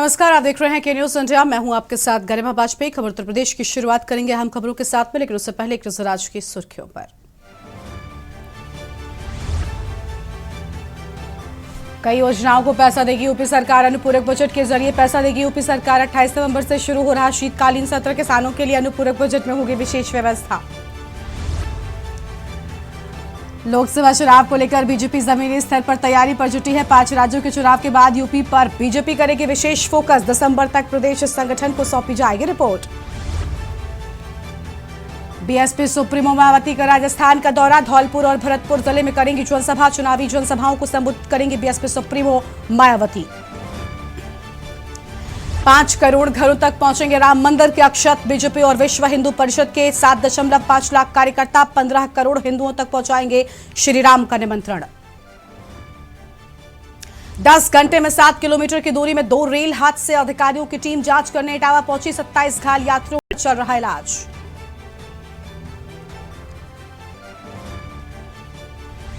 नमस्कार, आप देख रहे हैं के न्यूज इंडिया। मैं हूं आपके साथ गरिमा वाजपेयी। खबर उत्तर प्रदेश की शुरुआत करेंगे हम खबरों के साथ में, लेकिन उससे पहले एक नजर आज की सुर्खियों पर। कई योजनाओं को पैसा देगी यूपी सरकार। अनुपूरक बजट के जरिए पैसा देगी यूपी सरकार। 28 नवंबर से शुरू हो रहा शीतकालीन सत्र। किसानों के लिए अनुपूरक बजट में होगी विशेष व्यवस्था। लोकसभा चुनाव को लेकर बीजेपी जमीनी स्तर पर तैयारी पर जुटी है। 5 राज्यों के चुनाव के बाद यूपी पर बीजेपी करेगी विशेष फोकस। दिसंबर तक प्रदेश संगठन को सौंपी जाएगी रिपोर्ट। बीएसपी सुप्रीमो मायावती का राजस्थान का दौरा। धौलपुर और भरतपुर जिले में करेंगी जनसभा। चुनावी जनसभाओं को संबोधित करेंगी बीएसपी सुप्रीमो मायावती। 5 करोड़ घरों तक पहुंचेंगे राम मंदिर के अक्षत। बीजेपी और विश्व हिंदू परिषद के 7.5 लाख कार्यकर्ता 15 करोड़ हिंदुओं तक पहुंचाएंगे श्री राम का निमंत्रण। 10 घंटे में 7 किलोमीटर की दूरी में 2 रेल हादसे। अधिकारियों की टीम जांच करने इटावा पहुंची। 27 घायल यात्रियों का चल रहा इलाज।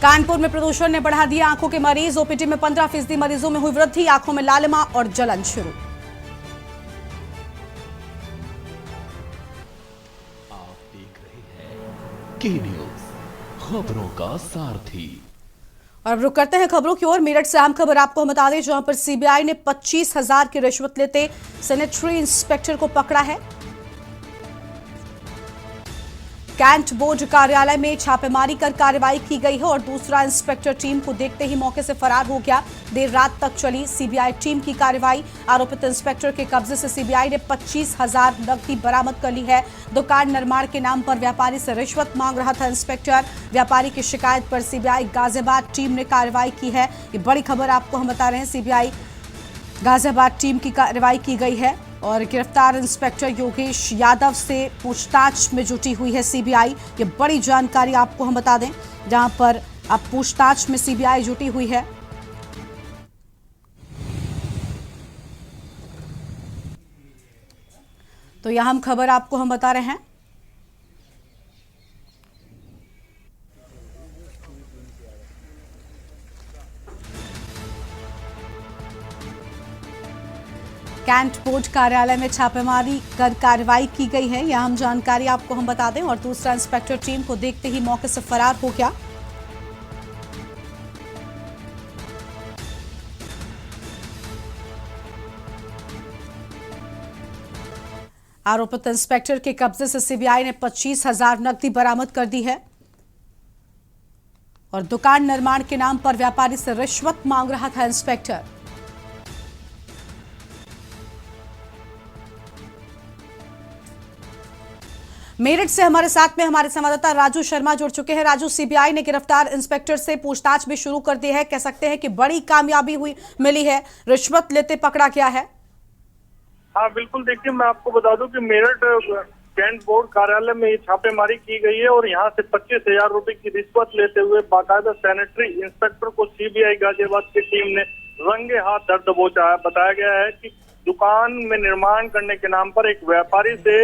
कानपुर में प्रदूषण ने बढ़ा दिया आंखों के मरीज। ओपीडी में 15% मरीजों में हुई वृद्धि। आंखों में लालिमा और जलन शुरू। के न्यूज, खबरों का सारथी। और अब रुक करते हैं खबरों की ओर। मेरठ से अहम खबर आपको हम बता दें, जहां पर सीबीआई ने 25,000 की रिश्वत लेते सैनिटरी इंस्पेक्टर को पकड़ा है। कैंट बोर्ड कार्यालय में छापेमारी कर कार्रवाई की गई है और दूसरा इंस्पेक्टर टीम को देखते ही मौके से फरार हो गया। देर रात तक चली सीबीआई टीम की कार्रवाई। आरोपित इंस्पेक्टर के कब्जे से सीबीआई ने 25,000 नकदी बरामद कर ली है। दुकान निर्माण के नाम पर व्यापारी से रिश्वत मांग रहा था इंस्पेक्टर। व्यापारी की शिकायत पर सीबीआई गाजियाबाद टीम ने कार्रवाई की है। ये बड़ी खबर आपको हम बता रहे हैं। सीबीआई गाजियाबाद टीम की कार्रवाई की गई है और गिरफ्तार इंस्पेक्टर योगेश यादव से पूछताछ में जुटी हुई है सीबीआई। ये बड़ी जानकारी आपको हम बता दें, जहां पर अब पूछताछ में सीबीआई जुटी हुई है। तो यह हम खबर आपको हम बता रहे हैं। कैंट बोर्ड कार्यालय में छापेमारी कर कार्रवाई की गई है। यह हम जानकारी आपको हम बता दें। और दूसरा इंस्पेक्टर टीम को देखते ही मौके से फरार हो गया। आरोपित इंस्पेक्टर के कब्जे से सीबीआई ने 25,000 नकदी बरामद कर दी है और दुकान निर्माण के नाम पर व्यापारी से रिश्वत मांग रहा था इंस्पेक्टर। मेरठ से हमारे साथ में हमारे संवाददाता राजू शर्मा जुड़ चुके हैं। राजू, सीबीआई ने गिरफ्तार इंस्पेक्टर से पूछताछ भी शुरू कर दी है। कह सकते हैं कि बड़ी कामयाबी मिली है। रिश्वत लेते पकड़ा गया है। हाँ बिल्कुल, देखिए मैं आपको बता दूं कि मेरठ कैंट बोर्ड कार्यालय में ये छापेमारी की गई है और यहाँ से 25,000 रुपए की रिश्वत लेते हुए बाकायदा सैनिटरी इंस्पेक्टर को सीबीआई गाजियाबाद की टीम ने रंगे हाथ धर दबोचा है। बताया गया है कि दुकान में निर्माण करने के नाम पर एक व्यापारी से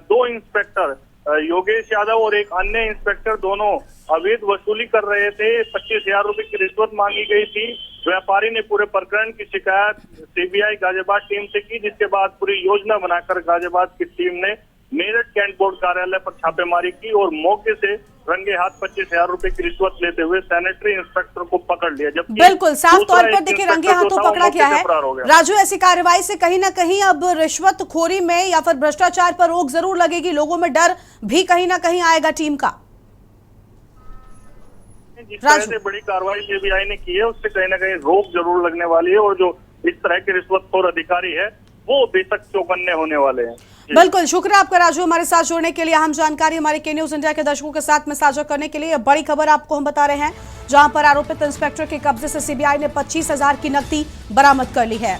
2 इंस्पेक्टर योगेश यादव और एक अन्य इंस्पेक्टर दोनों अवैध वसूली कर रहे थे। 25,000 रुपए की रिश्वत मांगी गई थी। व्यापारी ने पूरे प्रकरण की शिकायत सीबीआई गाजियाबाद टीम से की, जिसके बाद पूरी योजना बनाकर गाजियाबाद की टीम ने मेरठ कैंट बोर्ड कार्यालय पर छापेमारी की और मौके से रंगे हाथ 25,000 रुपए की रिश्वत लेते हुए सैनिटरी इंस्पेक्टर को पकड़ लिया। जब बिल्कुल साफ तौर पर देखिए रंगे हाथों पकड़ा गया है। राजू, ऐसी कार्रवाई से कहीं ना कहीं अब रिश्वतखोरी में या फिर भ्रष्टाचार पर रोक जरूर लगेगी। लोगों में डर भी कहीं ना कहीं आएगा टीम का। जिस तरह से बड़ी कार्रवाई सीबीआई ने की है उससे कहीं ना कहीं रोक जरूर लगने वाली है और जो इस तरह के रिश्वतखोर अधिकारी है वो बेशक चौकन्ने होने वाले हैं। बिल्कुल, शुक्रिया आपका राजू, हमारे साथ जुड़ने के लिए। अहम जानकारी हमारे के न्यूज इंडिया के दर्शकों के साथ में साझा करने के लिए। यह बड़ी खबर आपको हम बता रहे हैं, जहां पर आरोपित इंस्पेक्टर के कब्जे से सीबीआई ने 25,000 की नकदी बरामद कर ली है।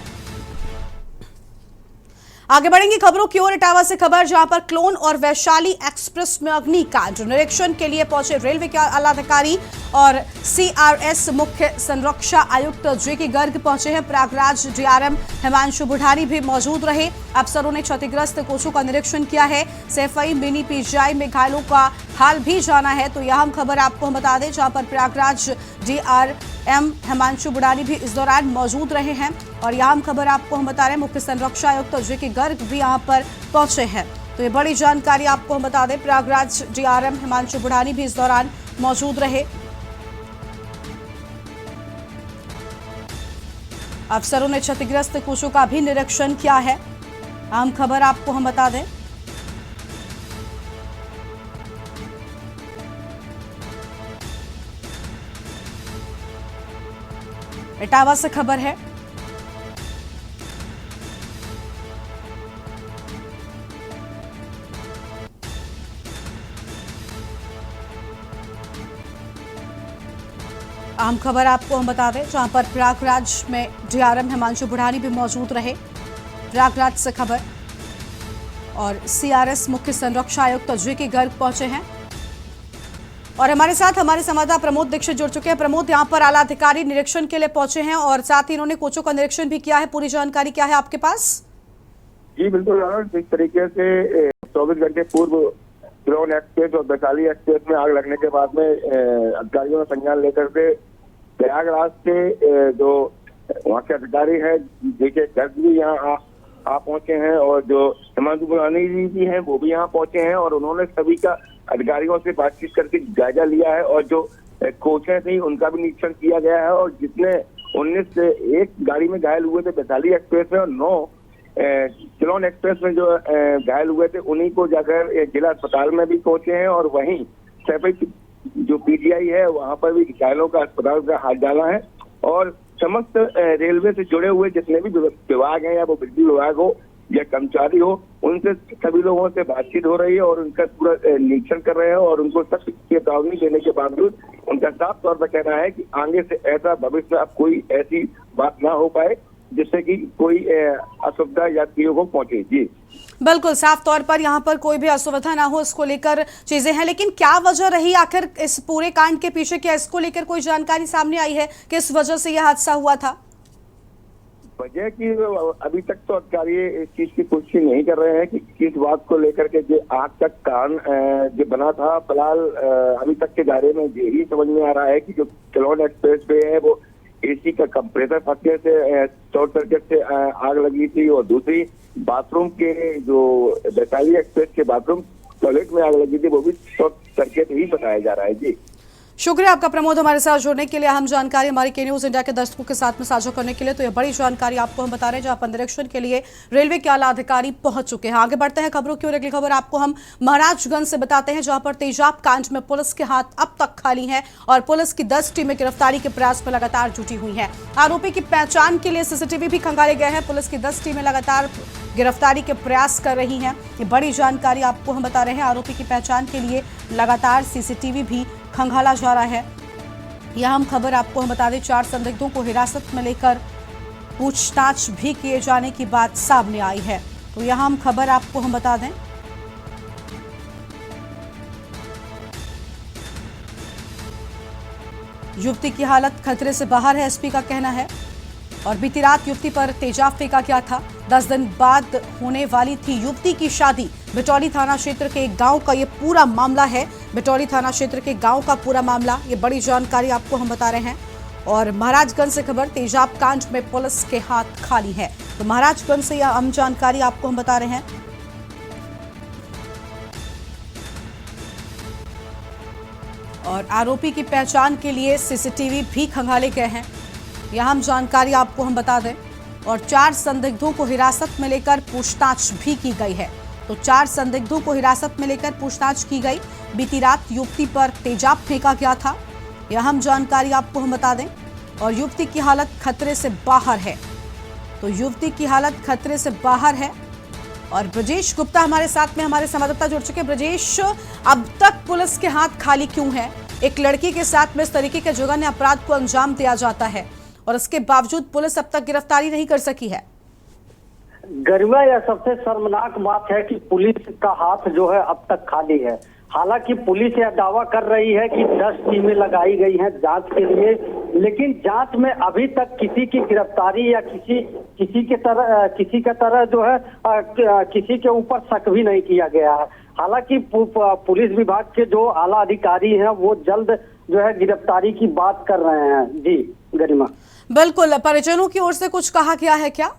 आगे बढ़ेंगे खबरों की ओर। इटावा से खबर, जहां पर क्लोन और वैशाली एक्सप्रेस में अग्निकांड। निरीक्षण के लिए पहुंचे रेलवे के आलाधिकारी और सीआरएस मुख्य संरक्षा आयुक्त जेके गर्ग पहुंचे हैं। प्रयागराज डीआरएम हिमांशु बुढ़ानी भी मौजूद रहे। अफसरों ने क्षतिग्रस्त कोचों का निरीक्षण किया है। सैफई मिनी पीजीआई में घायलों का हाल भी जाना है। तो यह हम खबर आपको हम बता दें, जहां पर प्रयागराज डीआरएम हिमांशु बुढ़ानी भी इस दौरान मौजूद रहे हैं। और यहाँ हम खबर आपको हम बता रहे हैं मुख्य संरक्षा आयुक्त अजय के गर्ग भी यहाँ पर पहुंचे हैं। तो ये बड़ी जानकारी आपको हम बता दें, प्रयागराज डीआरएम हिमांशु बुढ़ानी भी इस दौरान मौजूद रहे। अफसरों ने क्षतिग्रस्त कोचों का भी निरीक्षण किया है। अहम खबर आपको हम बता दें, इटावा से खबर है। अहम खबर आपको हम बता दें, जहां पर प्रयागराज में डीआरएम हिमांशु बुढ़ानी भी मौजूद रहे। प्रयागराज से खबर और सीआरएस मुख्य संरक्षा आयुक्त अजय के गर्ग पहुंचे हैं और हमारे साथ हमारे संवाददाता प्रमोद दीक्षित जुड़ चुके हैं। प्रमोद, यहां पर आला अधिकारी निरीक्षण के लिए पहुंचे हैं और साथ ही इन्होंने कोचों का निरीक्षण भी किया है। पूरी जानकारी क्या है आपके पास? जी बिल्कुल, जिस तरीके से 24 घंटे पूर्व क्लोन एक्सप्रेस और वैशाली एक्सप्रेस में आग लगने के बाद में अधिकारियों ने संज्ञान लेकर के प्रयागराज से जो वहाँ के अधिकारी है जेके गर्ग भी यहाँ आ पहुंचे हैं और जो हिमांशु बुढ़ानी जी भी हैं वो भी यहाँ पहुंचे हैं और उन्होंने सभी का अधिकारियों से बातचीत करके जायजा लिया है और जो कोचें थी उनका भी निरीक्षण किया गया है और जितने 19 से एक गाड़ी में घायल हुए थे वैशाली एक्सप्रेस में और 9 क्लोन एक्सप्रेस में जो घायल हुए थे उन्हीं को जाकर जिला अस्पताल में भी पहुंचे हैं और वहीं सैफई जो पीजीआई है वहां पर भी घायलों का अस्पताल का हाथ डाला है और समस्त रेलवे से जुड़े हुए जितने भी विभाग हैं या वो बिजली विभाग हो या कर्मचारी हो उनसे सभी लोगों से बातचीत हो रही है और उनका पूरा निरीक्षण कर रहे हैं और उनको सख्त चेतावनी देने के बावजूद उनका साफ तौर पर कहना है कि आगे से ऐसा भविष्य में अब कोई ऐसी बात ना हो पाए जिससे कि कोई असुविधा यात्रियों को पहुंचे। जी बिल्कुल, साफ तौर पर यहाँ पर कोई भी असुविधा ना हो इसको लेकर चीजें हैं, लेकिन क्या वजह रही आखिर इस पूरे कांड के पीछे? क्या इसको लेकर कोई जानकारी सामने आई है किस वजह से यह हादसा हुआ था? वजह की अभी तक तो अधिकारी इस चीज की पुष्टि नहीं कर रहे हैं कि किस बात को लेकर के जो आग का कारण जो बना था। फिलहाल अभी तक के दायरे में यही समझ में आ रहा है कि जो क्लोन एक्सप्रेस वे है वो एसी का कंप्रेसर फटने से शॉर्ट सर्किट से आग लगी थी और दूसरी बाथरूम के जो वैशाली एक्सप्रेस के बाथरूम टॉयलेट में आग लगी थी वो भी शॉर्ट सर्किट ही बताया जा रहा है। जी शुक्रिया आपका प्रमोद, हमारे साथ जुड़ने के लिए, अहम जानकारी हमारी के न्यूज इंडिया के दर्शकों के साथ में साझा करने के लिए। तो यह बड़ी जानकारी आपको हम बता रहे हैं, जहां पर निरीक्षण के लिए रेलवे के आला अधिकारी पहुंच चुके हैं। आगे बढ़ते हैं खबरों की ओर। अगली खबर आपको हम महाराजगंज से बताते हैं, जहां पर तेजाब कांड में पुलिस के हाथ अब तक खाली हैं और पुलिस की 10 टीमें गिरफ्तारी के प्रयास में लगातार जुटी हुई हैं। आरोपी की पहचान के लिए सीसीटीवी भी खंगाले गए हैं। पुलिस की 10 टीमें लगातार गिरफ्तारी के प्रयास कर रही हैं। ये बड़ी जानकारी आपको हम बता रहे हैं। आरोपी की पहचान के लिए लगातार सीसीटीवी भी खंगाला जा रहा है। यह हम खबर आपको हम बता दें, 4 संदिग्धों को हिरासत में लेकर पूछताछ भी किए जाने की बात सामने आई है। तो यह हम खबर आपको हम बता दें, युवती की हालत खतरे से बाहर है, एसपी का कहना है। और बीती रात युवती पर तेजाब फेंका गया था। 10 दिन बाद होने वाली थी युवती की शादी। बिटौली थाना क्षेत्र के एक गांव का ये पूरा मामला है। बिटौली थाना क्षेत्र के गांव का पूरा मामला, ये बड़ी जानकारी आपको हम बता रहे हैं। और महाराजगंज से खबर, तेजाब कांड में पुलिस के हाथ खाली है। तो महाराजगंज से यह अहम जानकारी आपको हम बता रहे हैं। और आरोपी की पहचान के लिए सीसीटीवी भी खंगाले गए हैं। यह हम जानकारी आपको हम बता दें। और 4 संदिग्धों को हिरासत में लेकर पूछताछ भी की गई है। तो 4 संदिग्धों को हिरासत में लेकर पूछताछ की गई। बीती रात युवती पर तेजाब फेंका गया था, यह हम जानकारी आपको हम बता दें। और युवती की हालत खतरे से बाहर है। तो युवती की हालत खतरे से बाहर है। और ब्रजेश गुप्ता हमारे साथ में, हमारे संवाददाता जुड़ चुके हैं। ब्रजेश, अब तक पुलिस के हाथ खाली क्यों है? एक लड़की के साथ में इस तरीके के जघन्य अपराध को अंजाम दिया जाता है और इसके बावजूद पुलिस अब तक गिरफ्तारी नहीं कर सकी है। गरिमा, यह सबसे शर्मनाक बात है कि पुलिस का हाथ जो है अब तक खाली है। हालांकि पुलिस यह दावा कर रही है कि 10 टीमें लगाई गई हैं जांच के लिए, लेकिन जांच में अभी तक किसी की गिरफ्तारी या किसी के तरह जो है किसी के ऊपर शक भी नहीं किया गया है। हालांकि पुलिस विभाग के जो आला अधिकारी हैं वो जल्द जो है गिरफ्तारी की बात कर रहे हैं। जी गरिमा। बिल्कुल, परिजनों की ओर से कुछ कहा गया है क्या?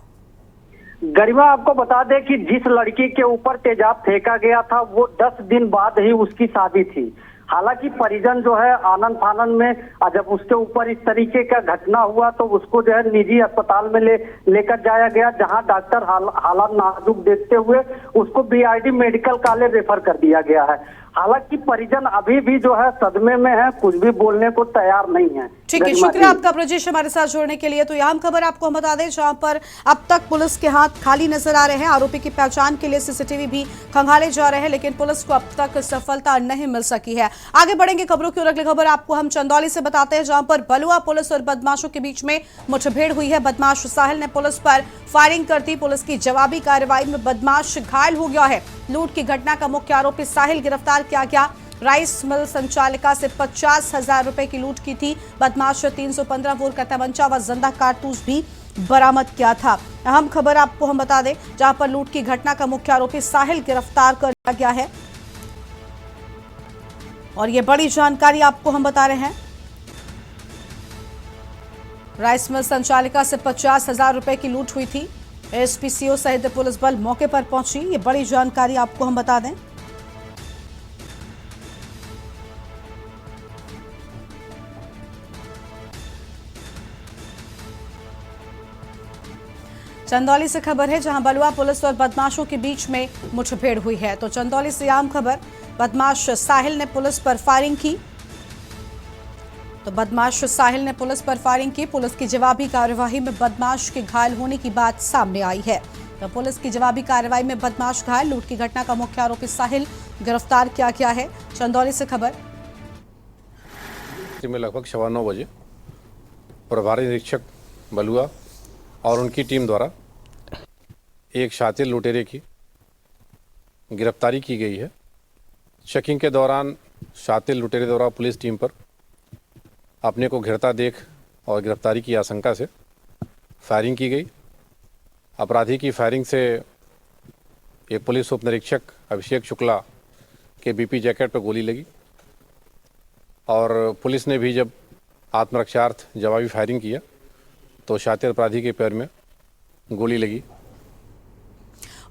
गरिमा आपको बता दें कि जिस लड़की के ऊपर तेजाब फेंका गया था वो 10 दिन बाद ही उसकी शादी थी। हालांकि परिजन जो है आनंद फानंद में जब उसके ऊपर इस तरीके का घटना हुआ तो उसको जो है निजी अस्पताल में लेकर जाया गया, जहां डॉक्टर हालात नाजुक देखते हुए उसको बीआरडी मेडिकल कॉलेज रेफर कर दिया गया है। हालांकि परिजन अभी भी जो है सदमे में है, कुछ भी बोलने को तैयार नहीं है। ठीक है, शुक्रिया आपका ब्रजेश हमारे साथ जुड़ने के लिए। तो यह खबर आपको हम बता दें जहां पर अब तक पुलिस के हाथ खाली नजर आ रहे हैं। आरोपी की पहचान के लिए सीसीटीवी भी खंगाले जा रहे हैं, लेकिन पुलिस को अब तक सफलता नहीं मिल सकी है। आगे बढ़ेंगे खबरों की ओर। अगली खबर आपको हम चंदौली से बताते हैं, जहां पर बलुआ पुलिस और बदमाशों के बीच में मुठभेड़ हुई है। बदमाश साहिल ने पुलिस पर फायरिंग कर दी। पुलिस की जवाबी कार्रवाई में बदमाश घायल हो गया है। लूट की घटना का मुख्य आरोपी साहिल गिरफ्तार किया गया। राइस मिल संचालिका से 50,000 रुपए की लूट की थी। बदमाश 315 बोर का तमंचा व जिंदा कारतूस भी बरामद किया था। अहम खबर आपको हम बता दें, जहां पर लूट की घटना का मुख्य आरोपी साहिल गिरफ्तार कर लिया गया है। और ये बड़ी जानकारी आपको हम बता रहे हैं। राइस मिल संचालिका से 50,000 रुपए की लूट हुई थी। एसपीसीओ सहित पुलिस बल मौके पर पहुंची। ये बड़ी जानकारी आपको हम बता दें। चंदौली से खबर है, जहां बलुआ पुलिस और बदमाशों के बीच में मुठभेड़ हुई है। तो चंदौली से आम खबर, बदमाश साहिल ने पुलिस पर फायरिंग की। तो बदमाश साहिल ने पुलिस पर फायरिंग की। पुलिस की जवाबी कार्यवाही में बदमाश के घायल होने की बात सामने आई है। तो पुलिस की जवाबी कार्रवाई में बदमाश घायल। लूट की घटना का मुख्य आरोपी साहिल गिरफ्तार किया गया है। चंदौली से खबर। में लगभग 9:15 बजे प्रभारी निरीक्षक बलुआ और उनकी टीम द्वारा एक शातिर लुटेरे की गिरफ्तारी की गई है। चेकिंग के दौरान शातिर लुटेरे द्वारा पुलिस टीम पर अपने को घिरता देख और गिरफ्तारी की आशंका से फायरिंग की गई। अपराधी की फायरिंग से एक पुलिस उप निरीक्षक अभिषेक शुक्ला के बीपी जैकेट पर गोली लगी और पुलिस ने भी जब आत्मरक्षार्थ जवाबी फायरिंग किया तो शातिर अपराधी के पैर में गोली लगी।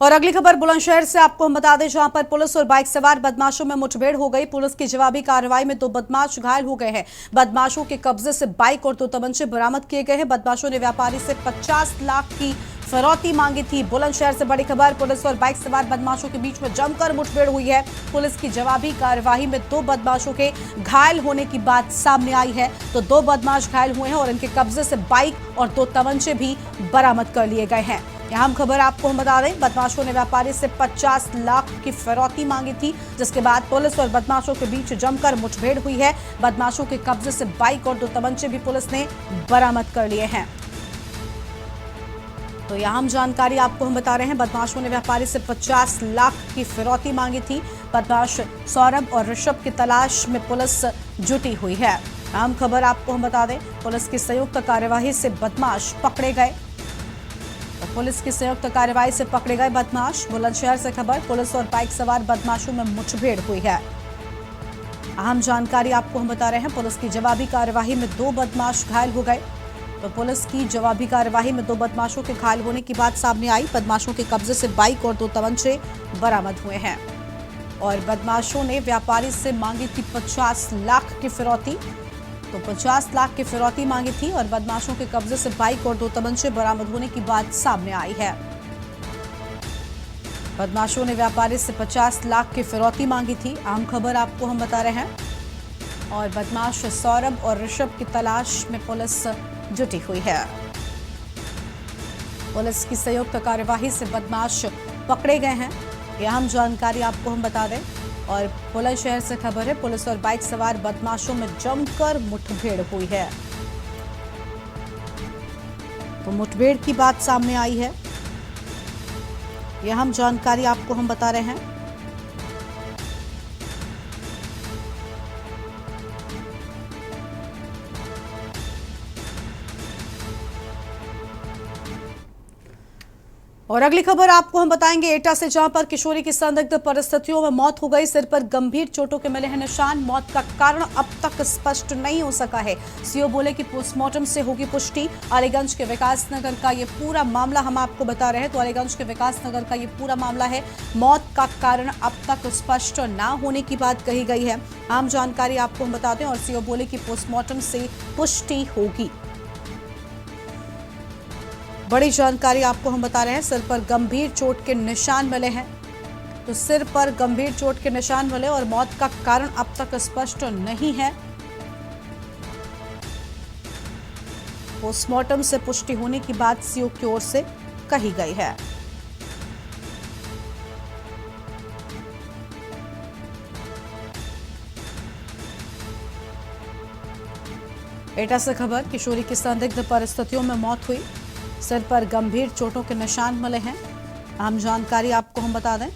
और अगली खबर बुलंदशहर से आपको हम बता दें, जहां पर पुलिस और बाइक सवार बदमाशों में मुठभेड़ हो गई। पुलिस की जवाबी कार्रवाई में 2 बदमाश घायल हो गए हैं। बदमाशों के कब्जे से बाइक और 2 तमंचे बरामद किए गए हैं। बदमाशों ने व्यापारी से 50 लाख की फिरौती मांगी थी। बुलंदशहर से बड़ी खबर, पुलिस और बाइक सवार बदमाशों के बीच में जमकर मुठभेड़ हुई है। पुलिस की जवाबी कार्यवाही में 2 बदमाशों के घायल होने की बात सामने आई है। तो 2 बदमाश घायल हुए हैं और इनके कब्जे से बाइक और 2 तमंचे भी बरामद कर लिए गए हैं। अहम खबर आपको हम बता दें, बदमाशों ने व्यापारी से 50 लाख की फिरौती मांगी थी, जिसके बाद पुलिस और बदमाशों के बीच जमकर मुठभेड़ हुई है। बदमाशों के कब्जे से बाइक और 2 तमंचे भी पुलिस ने बरामद कर लिए हैं। तो यह अहम जानकारी आपको हम बता रहे हैं। बदमाशों ने व्यापारी से 50 लाख की फिरौती मांगी थी। बदमाश सौरभ और ऋषभ की तलाश में पुलिस जुटी हुई है। अहम खबर आपको हम बता दें, पुलिस की संयुक्त कार्यवाही से बदमाश पकड़े गए। तो पुलिस की संयुक्त कार्रवाई से पकड़े गए बदमाश। बुलंदशहर से खबर, पुलिस और बाइक सवार बदमाशों में मुठभेड़ हुई है। अहम जानकारी आपको हम बता रहे हैं, पुलिस की जवाबी कार्यवाही में 2 बदमाश घायल हो गए। तो पुलिस की जवाबी कार्यवाही में 2 बदमाशों के घायल होने की बात सामने आई। बदमाशों के कब्जे से बाइक और 2 तमंचे बरामद हुए हैं। और बदमाशों ने व्यापारी से मांगी थी 50 लाख की फिरौती। तो 50 लाख की फिरौती मांगी थी और बदमाशों के कब्जे से बाइक और 2 तमंचे बरामद होने की बात सामने आई है। बदमाशों ने व्यापारी से 50 लाख की फिरौती मांगी थी। अहम खबर आपको हम बता रहे हैं। और बदमाश सौरभ और ऋषभ की तलाश में पुलिस जुटी हुई है। पुलिस की संयुक्त कार्यवाही से बदमाश पकड़े गए हैं। यह अहम जानकारी आपको हम बता दें। और बुलंदशहर से खबर है, पुलिस और बाइक सवार बदमाशों में जमकर मुठभेड़ हुई है। तो मुठभेड़ की बात सामने आई है। यह अहम जानकारी आपको हम बता रहे हैं। और अगली खबर आपको हम बताएंगे एटा से, जहां पर किशोरी की संदिग्ध परिस्थितियों में मौत हो गई। सिर पर गंभीर चोटों के मिले हैं निशान। मौत का कारण अब तक स्पष्ट नहीं हो सका है। सीओ बोले कि पोस्टमार्टम से होगी पुष्टि। अलीगंज के विकासनगर का ये पूरा मामला हम आपको बता रहे हैं। तो अलीगंज के विकासनगर का ये पूरा मामला है। मौत का कारण अब तक स्पष्ट न होने की बात कही गई है। आम जानकारी आपको हम बताते हैं और सीओ बोले कि पोस्टमार्टम से पुष्टि होगी। बड़ी जानकारी आपको हम बता रहे हैं। सिर पर गंभीर चोट के निशान मिले हैं। तो सिर पर गंभीर चोट के निशान मिले और मौत का कारण अब तक स्पष्ट नहीं है। पोस्टमार्टम से पुष्टि होने की बात सीओ की ओर से कही गई है। एटा से खबर, किशोरी की संदिग्ध परिस्थितियों में मौत हुई। सिर पर गंभीर चोटों के निशान मिले हैं। आम जानकारी आपको हम बता दें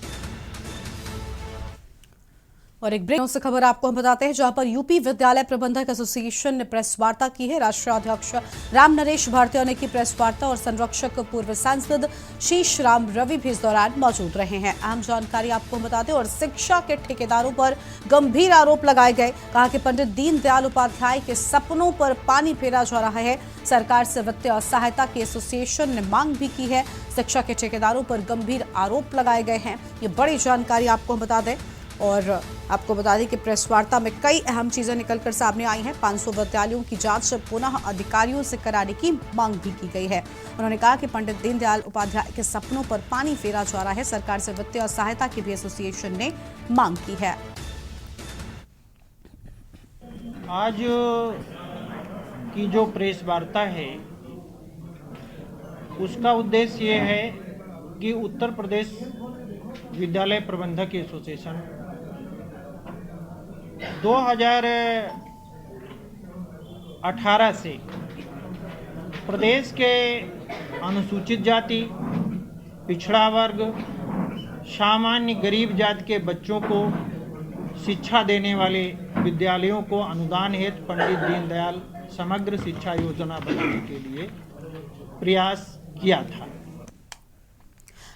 और एक ब्रेक से खबर आपको हम बताते हैं, जहां पर यूपी विद्यालय प्रबंधक एसोसिएशन ने प्रेस वार्ता की है। राष्ट्रीय अध्यक्ष राम नरेश भारतीय ने की प्रेस वार्ता और संरक्षक पूर्व सांसद शीश राम रवि भी इस दौरान मौजूद रहे हैं। आम जानकारी आपको हम बताते हैं और शिक्षा के ठेकेदारों पर गंभीर आरोप लगाए गए। कहा कि पंडित दीनदयाल उपाध्याय के सपनों पर पानी फेरा जा रहा है। सरकार से वित्तीय सहायता की एसोसिएशन ने मांग भी की है। शिक्षा के ठेकेदारों पर गंभीर आरोप लगाए गए हैं। ये बड़ी जानकारी आपको हम बता दें और आपको बता दें कि प्रेस वार्ता में कई अहम चीजें निकलकर सामने आई हैं। 500 विद्यालयों की जांच पुनः अधिकारियों से कराने की मांग भी की गई है। उन्होंने कहा कि पंडित दीनदयाल उपाध्याय के सपनों पर पानी फेरा जा रहा है। सरकार से वित्तीय सहायता की भी एसोसिएशन ने मांग की है। आज की जो प्रेस वार्ता है उसका उद्देश्य ये है कि उत्तर प्रदेश विद्यालय प्रबंधक एसोसिएशन 2018 से प्रदेश के अनुसूचित जाति, पिछड़ा वर्ग, सामान्य गरीब जाति के बच्चों को शिक्षा देने वाले विद्यालयों को अनुदान हेतु पंडित दीनदयाल समग्र शिक्षा योजना बनाने के लिए प्रयास किया था।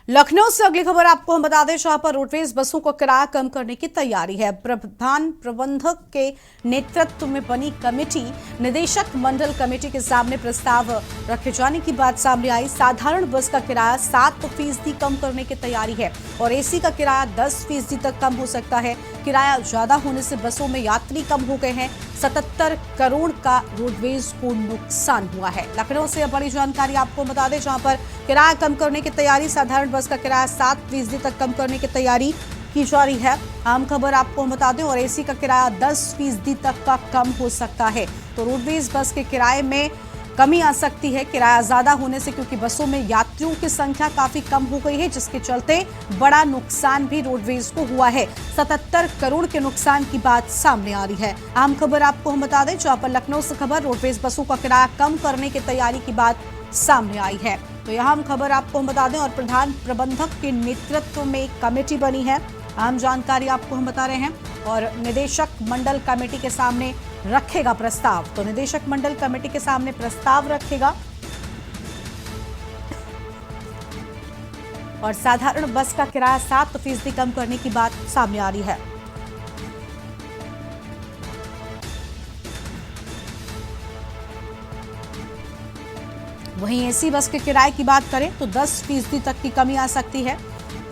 लखनऊ से अगली खबर आपको हम बता दें, जहां पर रोडवेज बसों को किराया कम करने की तैयारी है। प्रधान प्रबंधक के नेतृत्व में बनी कमेटी, निदेशक मंडल कमेटी के सामने प्रस्ताव रखे जाने की बात सामने आई। साधारण बस का किराया 7% कम करने की तैयारी है और एसी का किराया 10% तक कम हो सकता है। किराया ज्यादा होने से बसों में यात्री कम हो गए हैं। 77 करोड़ का रोडवेज को नुकसान हुआ है। लखनऊ से बड़ी जानकारी आपको बता दें, जहां पर किराया कम करने की तैयारी, साधारण बस का किराया 7% तक कम करने की तैयारी की जा रही है। आम खबर आपको हम बता दें और एसी का किराया 10% तक का कम हो सकता है। तो रोडवेज बस के किराए में कमी आ सकती है किराया ज्यादा होने से, क्योंकि बसों में यात्रियों की संख्या काफी कम हो गई है, जिसके चलते बड़ा नुकसान भी रोडवेज को हुआ है। 77 करोड़ के नुकसान की बात सामने आ रही है। आम खबर आपको हम बता दें, जहां पर लखनऊ से खबर, रोडवेज बसों का किराया कम करने की तैयारी की बात सामने आई है। तो यहाँ हम खबर आपको हम बता दें और प्रधान प्रबंधक के नेतृत्व में एक कमेटी बनी है। आम जानकारी आपको हम बता रहे हैं और निदेशक मंडल कमेटी के सामने रखेगा प्रस्ताव। तो निदेशक मंडल कमेटी के सामने प्रस्ताव रखेगा और साधारण बस का किराया 7% कम करने की बात सामने आ रही है। वहीं एसी बस के किराए की बात करें तो 10% तक की कमी आ सकती है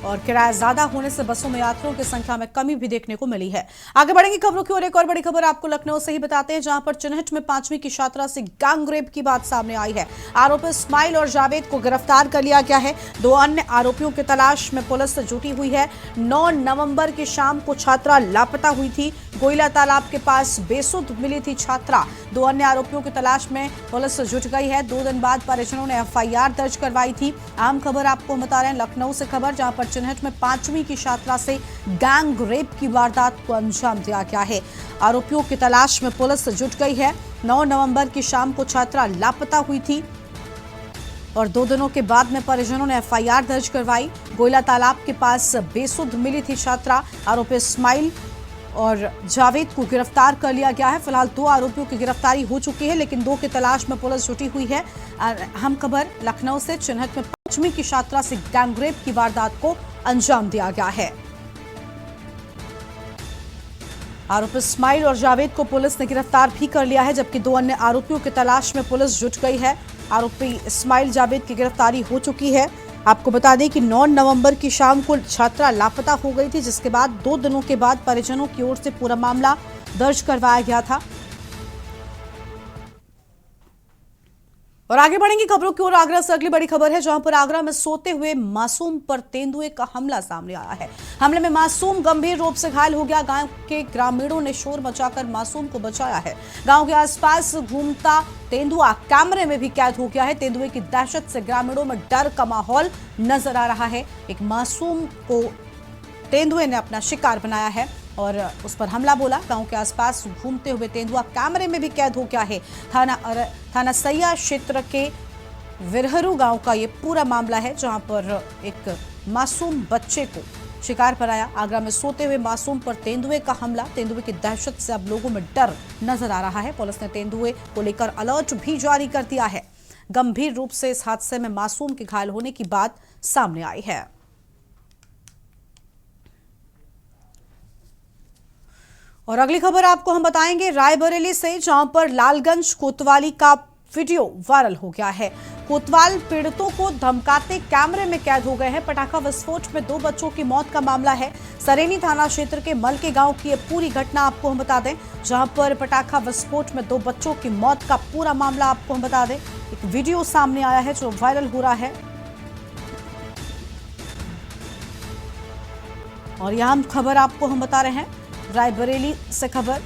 और किराया ज्यादा होने से बसों में यात्रियों की संख्या में कमी भी देखने को मिली है। आगे बढ़ेंगे खबरों की ओर। एक और बड़ी खबर आपको लखनऊ से ही बताते हैं, जहां पर चिन्हट में 5वीं की छात्रा से गैंग रेप की बात सामने आई है। आरोपी इस्माइल और जावेद को गिरफ्तार कर लिया गया है। 2 अन्य आरोपियों की तलाश में पुलिस जुटी हुई है। 9 नवंबर की शाम को छात्रा लापता हुई थी। गोइला तालाब के पास बेसुध मिली थी छात्रा। 2 अन्य आरोपियों की तलाश में पुलिस जुट गई है। 2 दिन बाद परिजनों ने FIR दर्ज करवाई थी। आम खबर आपको बता रहे हैं लखनऊ से खबर, जहां पर चिन्हट में 5वीं की छात्रा से गैंग रेप की वारदात को अंजाम दिया गया है। आरोपियों की तलाश में पुलिस जुट गई है। 9 नवंबर की शाम को छात्रा लापता हुई थी और 2 दिनों के बाद में परिजनों ने FIR दर्ज करवाई। गोइला तालाब के पास बेसुध मिली थी छात्रा। आरोपी इस्माइल और जावेद को गिरफ्तार कर लिया गया है। फिलहाल 2 आरोपियों की गिरफ्तारी हो चुकी है, लेकिन 2 की तलाश में पुलिस जुटी हुई है। अहम खबर लखनऊ से, चिन्हट में 5वीं की छात्रा से गैंगरेप की वारदात को अंजाम दिया गया है। आरोपी इस्माइल और जावेद को पुलिस ने गिरफ्तार भी कर लिया है, जबकि 2 अन्य आरोपियों की तलाश में पुलिस जुट गई है। आरोपी इस्माइल जावेद की गिरफ्तारी हो चुकी है। आपको बता दें कि 9 नवंबर की शाम को छात्रा लापता हो गई थी, जिसके बाद 2 दिनों के बाद परिजनों की ओर से पूरा मामला दर्ज करवाया गया था। और आगे बढ़ेंगे खबरों की ओर। आगरा से अगली बड़ी खबर है, जहां पर आगरा में सोते हुए मासूम पर तेंदुए का हमला सामने आया है। हमले में मासूम गंभीर रूप से घायल हो गया। गांव के ग्रामीणों ने शोर मचाकर मासूम को बचाया है। गांव के आसपास घूमता तेंदुआ कैमरे में भी कैद हो गया है। तेंदुए की दहशत से ग्रामीणों में डर का माहौल नजर आ रहा है। एक मासूम को तेंदुए ने अपना शिकार बनाया है और उस पर हमला बोला। गांव के आसपास घूमते हुए तेंदुआ कैमरे में भी कैद हो गया है। थाना सैया क्षेत्र के विरहरू गांव का ये पूरा मामला है, जहां पर एक मासूम बच्चे को शिकार बनाया। आगरा में सोते हुए मासूम पर तेंदुए का हमला। तेंदुए की दहशत से अब लोगों में डर नजर आ रहा है। पुलिस ने तेंदुए को लेकर अलर्ट भी जारी कर दिया है। गंभीर रूप से इस हादसे में मासूम के घायल होने की बात सामने आई है। और अगली खबर आपको हम बताएंगे रायबरेली से, जहां पर लालगंज कोतवाली का वीडियो वायरल हो गया है। कोतवाल पीड़ितों को धमकाते कैमरे में कैद हो गए हैं। पटाखा विस्फोट में 2 बच्चों की मौत का मामला है। सरेनी थाना क्षेत्र के मलके गांव की यह पूरी घटना आपको हम बता दें, जहां पर पटाखा विस्फोट में 2 बच्चों की मौत का पूरा मामला आपको हम बता दें। एक वीडियो सामने आया है जो वायरल हो रहा है। और यहां खबर आपको हम बता रहे हैं रायबरेली से खबर।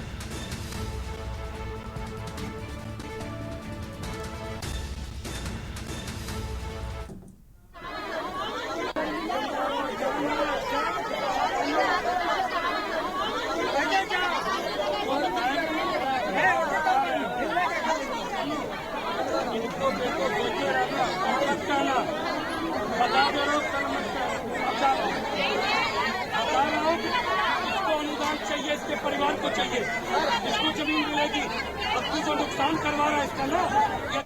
चाहिए, इसके परिवार को चाहिए, इसको जमीन मिलेगी। अब तू जो नुकसान करवा रहा है इसका ना।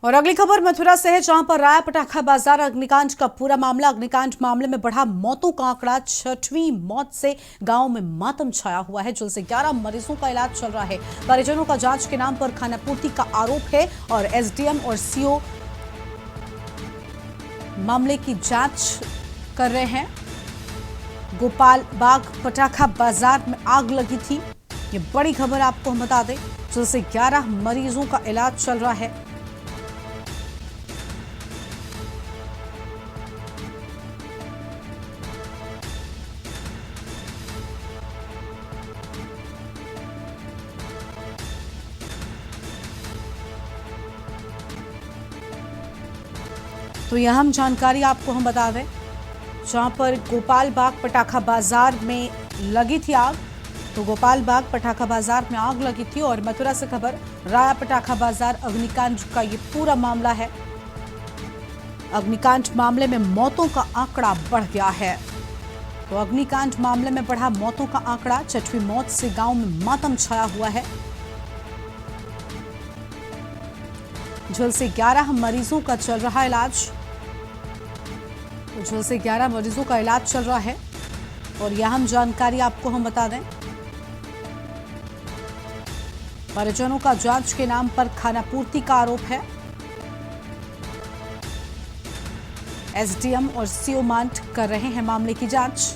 और अगली खबर मथुरा से है, जहां पर राया पटाखा बाजार अग्निकांड का पूरा मामला। अग्निकांड मामले में बढ़ा मौतों का आंकड़ा। 6वीं मौत से गांव में मातम छाया हुआ है। जल्द से 11 मरीजों का इलाज चल रहा है। परिजनों का जांच के नाम पर खानापूर्ति का आरोप है और एसडीएम और सीओ मामले की जांच कर रहे हैं। गोपाल बाग पटाखा बाजार में आग लगी थी। ये बड़ी खबर आपको हम बता दें। जल्द से 11 मरीजों का इलाज चल रहा है। तो यह हम जानकारी आपको हम बता दें, जहां पर गोपाल बाग पटाखा बाजार में लगी थी आग। तो गोपाल बाग पटाखा बाजार में आग लगी थी। और मथुरा से खबर, राया पटाखा बाजार अग्निकांड का ये पूरा मामला है। अग्निकांड मामले में मौतों का आंकड़ा बढ़ गया है। तो अग्निकांड मामले में बढ़ा मौतों का आंकड़ा। 6वीं मौत से गांव में मातम छाया हुआ है। जल्द से 11 मरीजों का चल रहा इलाज। जल्द से 11 मरीजों का इलाज चल रहा है। और यह हम जानकारी आपको हम बता दें, परिजनों का जांच के नाम पर खानापूर्ति का आरोप है। एसडीएम और सीओ मांट कर रहे हैं मामले की जांच।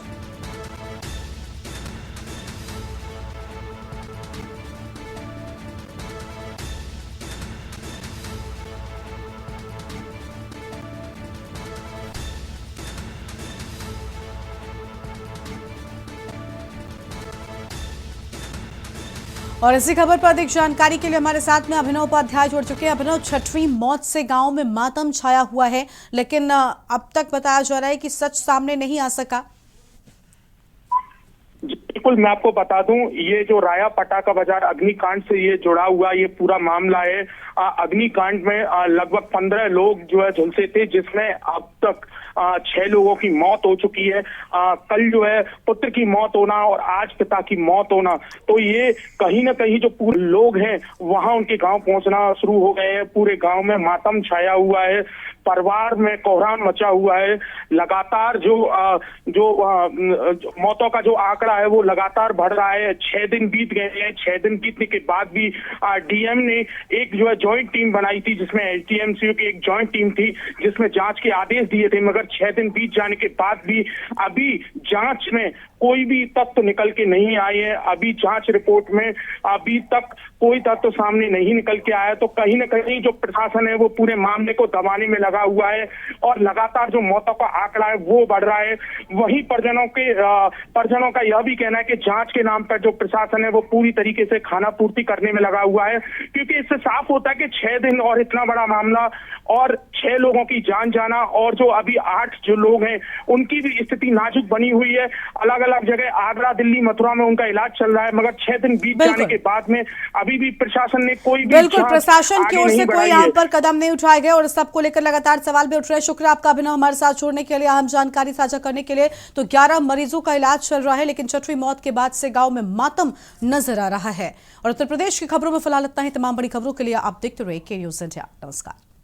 और इसी खबर पर अधिक जानकारी के लिए हमारे साथ में अभिनव उपाध्याय जुड़ चुके हैं। अभिनव, 6वीं मौत से गांव में मातम छाया हुआ है, लेकिन अब तक बताया जा रहा है कि सच सामने नहीं आ सका। बिल्कुल, मैं आपको बता दूं, ये जो राया पटाखा बाजार अग्निकांड से ये जुड़ा हुआ ये पूरा मामला है। अग्निकांड में लगभग 15 लोग जो है झुलसे थे, जिसमें अब तक 6 लोगों की मौत हो चुकी है। कल जो है पुत्र की मौत होना और आज पिता की मौत होना, तो ये कहीं ना कहीं जो पूरे लोग हैं वहां उनके गांव पहुंचना शुरू हो गए हैं। पूरे गांव में मातम छाया हुआ है, परिवार में कोहराम मचा हुआ है। लगातार जो मौतों का जो आंकड़ा है वो लगातार बढ़ रहा है। 6 दिन बीत गए हैं। 6 दिन बीतने के बाद भी डीएम ने एक जो है ज्वाइंट टीम बनाई थी, जिसमें एसडीएमसीयू की एक ज्वाइंट टीम थी जिसमें जांच के आदेश दिए थे, मगर 6 दिन बीत जाने के बाद भी अभी जांच में कोई भी तथ्य निकल के नहीं आए हैं। अभी जांच रिपोर्ट में अभी तक कोई तथ्य सामने नहीं निकल के आया। तो कहीं ना कहीं जो प्रशासन है वो पूरे मामले को दबाने में लगा हुआ है और लगातार जो मौतों का आंकड़ा है वो बढ़ रहा है। वहीं परिजनों का यह भी कहना है कि जांच के नाम पर जो प्रशासन है वो पूरी तरीके से खाना पूर्ति करने में लगा हुआ है, क्योंकि इससे साफ होता है कि 6 दिन और इतना बड़ा मामला और 6 लोगों की जान जाना, और जो अभी 8 जो लोग हैं उनकी भी स्थिति नाजुक बनी हुई है। अलग अलग जगह आगरा, दिल्ली, मथुरा में उनका इलाज चल रहा है, मगर 6 दिन बीत जाने के बाद में अभी भी प्रशासन ने कोई भी बिल्कुल प्रशासन की ओर से कोई यहाँ पर कदम नहीं उठाए गए और सबको लेकर लगातार सवाल भी उठ रहे हैं। शुक्रिया आपका अभिनव हमारे साथ जुड़ने के लिए, अहम जानकारी साझा करने के लिए। तो 11 मरीजों का इलाज चल रहा है, लेकिन 6वीं मौत के बाद से गांव में मातम नजर आ रहा है। और उत्तर प्रदेश की खबरों में फिलहाल इतना ही। तमाम बड़ी खबरों के लिए आप देखते रहिए के न्यूज़ इंडिया। नमस्कार।